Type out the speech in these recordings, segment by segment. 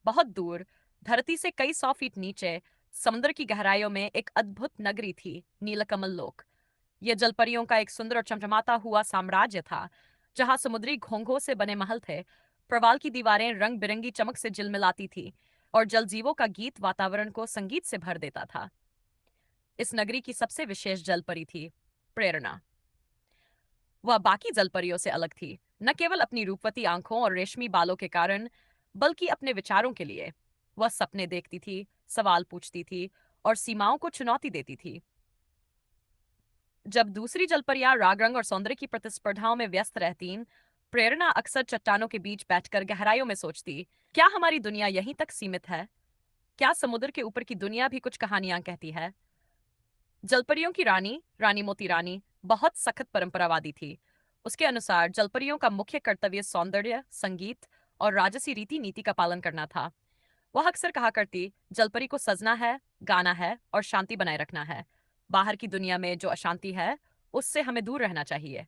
बहुत दूर, धरती से कई सौ फीट नीचे, समुद्र की गहराइयों में एक अद्भुत नगरी थी, नीलकमल लोक। यह जलपरियों का एक सुंदर और चमचमाता हुआ साम्राज्य था, जहां समुद्री घोंघों से बने महल थे, प्रवाल की दीवारें रंग बिरंगी चमक से झिलमिलाती थी, और जलजीवों का गीत वातावरण को संगीत से भर देता था। इस नगरी की सबसे विशेष जलपरी थी प्रेरणा। वह बाकी जलपरियों से अलग थी, न केवल अपनी रूपवती आंखों और रेशमी बालों के कारण, बल्कि अपने विचारों के लिए। वह सपने देखती थी, सवाल पूछती थी, और सीमाओं को चुनौती देती थी। जब दूसरी जलपरियां राग रंग और सौंदर्य की प्रतिस्पर्धाओं में व्यस्त रहतीं, प्रेरणा अक्सर चट्टानों के बीच बैठकर गहराइयों में सोचती, क्या हमारी दुनिया यहीं तक सीमित है? क्या समुद्र के ऊपर की दुनिया भी कुछ कहानियां कहती है? जलपरियों की रानी, रानी मोती रानी, बहुत सख्त परंपरावादी थी। उसके अनुसार जलपरियों का मुख्य कर्तव्य सौंदर्य, संगीत और राजसी रीति नीति का पालन करना था। वह अक्सर कहा करती, जलपरी को सजना है, गाना है और शांति बनाए रखना है। बाहर की दुनिया में जो अशांति है, उससे हमें दूर रहना चाहिए।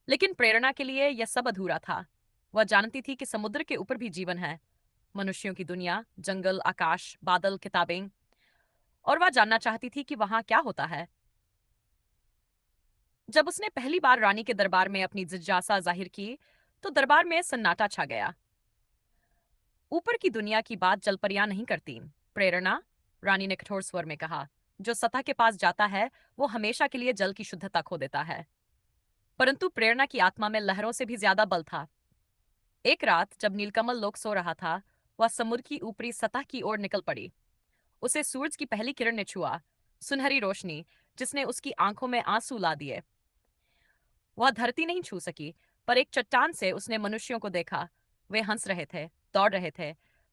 लेकिन प्रेरणा के लिए यह सब अधूरा था। वह जानती थी कि समुद्र के ऊपर भी जीवन है, मनुष्यों की दुनिया, जंगल, आकाश, बादल, किताबें, और वह जानना चाहती थी कि वहां क्या होता है। जब उसने पहली बार रानी के दरबार में अपनी जिज्ञासा जाहिर की, तो दरबार में सन्नाटा छा गया। ऊपर की दुनिया की बात जलपरियां नहीं करती प्रेरणा, रानी ने कठोर स्वर में कहा। जो सतह के पास जाता है, वो हमेशा के लिए जल की शुद्धता खो देता है। परंतु प्रेरणा की आत्मा में लहरों से भी ज्यादा बल था। एक रात जब नीलकमल लोक सो रहा था, वह समुद्र की ऊपरी सतह की ओर निकल पड़ी। उसे सूरज की पहली किरण ने छुआ, सुनहरी रोशनी, जिसने उसकी आंखों में आंसू ला दिए। वह धरती नहीं छू सकी, पर एक चट्टान से उसने मनुष्यों को देखा। वे हंस रहे थे, दौड़ रहे थे,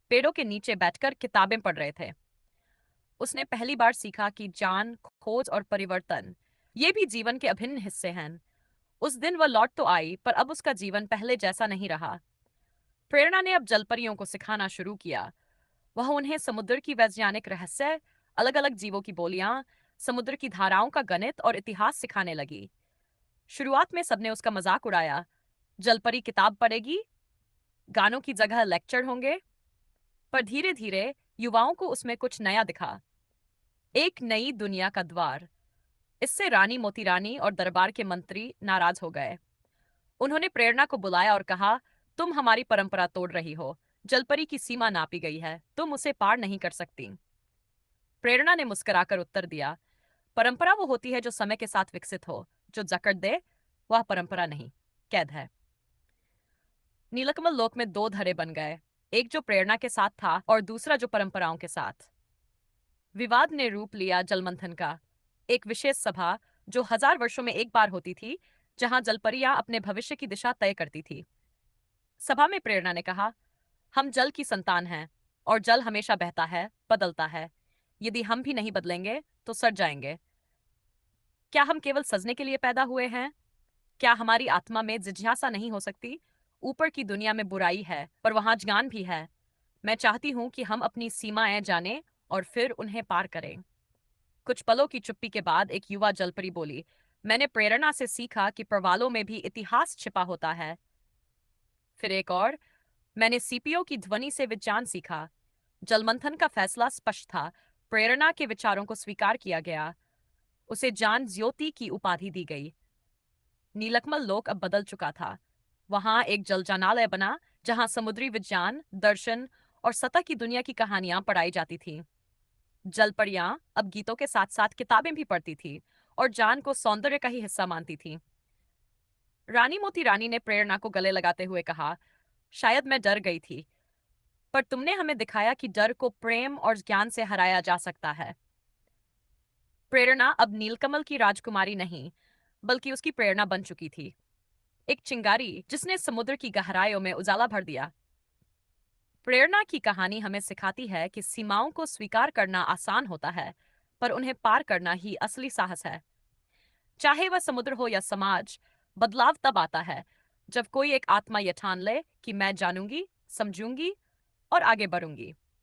पेड़ों के नीचे बैठकर किताबें पढ़ रहे थे। उसने पहली बार सीखा कि जान, खोज और परिवर्तन, ये भी जीवन के अभिन्न हिस्से हैं। उस दिन वह लौट तो आई, पर अब उसका जीवन पहले जैसा नहीं रहा। प्रेरणा ने अब जलपरियों को सिखाना शुरू किया। वह उन्हें समुद्र की वैज्ञानिक रहस्य, अलग अलग जीवों की बोलियां, समुद्र की धाराओं का गणित और इतिहास सिखाने लगी। शुरुआत में सबने उसका मजाक उड़ाया, जलपरी किताब पढ़ेगी, गानों की जगह लेक्चर होंगे। पर धीरे धीरे युवाओं को उसमें कुछ नया दिखा, एक नई दुनिया का द्वार। इससे रानी मोतीरानी और दरबार के मंत्री नाराज हो गए। उन्होंने प्रेरणा को बुलाया और कहा, तुम हमारी परंपरा तोड़ रही हो। जलपरी की सीमा नापी गई है, तुम उसे पार नहीं कर सकती। प्रेरणा ने मुस्कुराकर उत्तर दिया, परंपरा वो होती है जो समय के साथ विकसित हो। जो जकड़ दे, वह परंपरा नहीं, कैद है। नीलकमल लोक में दो धड़े बन गए, एक जो प्रेरणा के साथ था और दूसरा जो परंपराओं के साथ। विवाद ने रूप लिया जलमंथन का, एक विशेष सभा जो 1000 वर्षों में एक बार होती थी, जहां जलपरियां अपने भविष्य की दिशा तय करती थी। सभा में प्रेरणा ने कहा, हम जल की संतान हैं, और जल हमेशा बहता है, बदलता है। यदि हम भी नहीं बदलेंगे, तो सड़ जाएंगे। क्या हम केवल सजने के लिए पैदा हुए हैं? क्या हमारी आत्मा में जिज्ञासा नहीं हो सकती? ऊपर की दुनिया में बुराई है, पर वहां ज्ञान भी है। मैं चाहती हूं कि हम अपनी सीमाएं जानें और फिर उन्हें पार करें। कुछ पलों की चुप्पी के बाद एक युवा जलपरी बोली, मैंने प्रेरणा से सीखा कि प्रवालों में भी इतिहास छिपा होता है। फिर एक और, मैंने सीपियों की ध्वनि से विज्ञान सीखा। जलमंथन का फैसला स्पष्ट था, प्रेरणा के विचारों को स्वीकार किया गया। उसे जान ज्योति की उपाधि दी गई। नीलकमल लोक अब बदल चुका था। वहां एक जलजानालय बना, जहां समुद्री विज्ञान, दर्शन और सतह की दुनिया की कहानियां पढ़ाई जाती थीं। जलपरियां अब गीतों के साथ साथ किताबें भी पढ़ती थी, और जान को सौंदर्य का ही हिस्सा मानती थी। रानी मोती रानी ने प्रेरणा को गले लगाते हुए कहा, शायद मैं डर गई थी, पर तुमने हमें दिखाया कि डर को प्रेम और ज्ञान से हराया जा सकता है। प्रेरणा अब नीलकमल की राजकुमारी नहीं, बल्कि उसकी प्रेरणा बन चुकी थी, एक चिंगारी जिसने समुद्र की गहराइयों में उजाला भर दिया। प्रेरणा की कहानी हमें सिखाती है कि सीमाओं को स्वीकार करना आसान होता है, पर उन्हें पार करना ही असली साहस है। चाहे वह समुद्र हो या समाज, बदलाव तब आता है जब कोई एक आत्मा यह ठान ले कि मैं जानूंगी, समझूंगी और आगे बढ़ूंगी।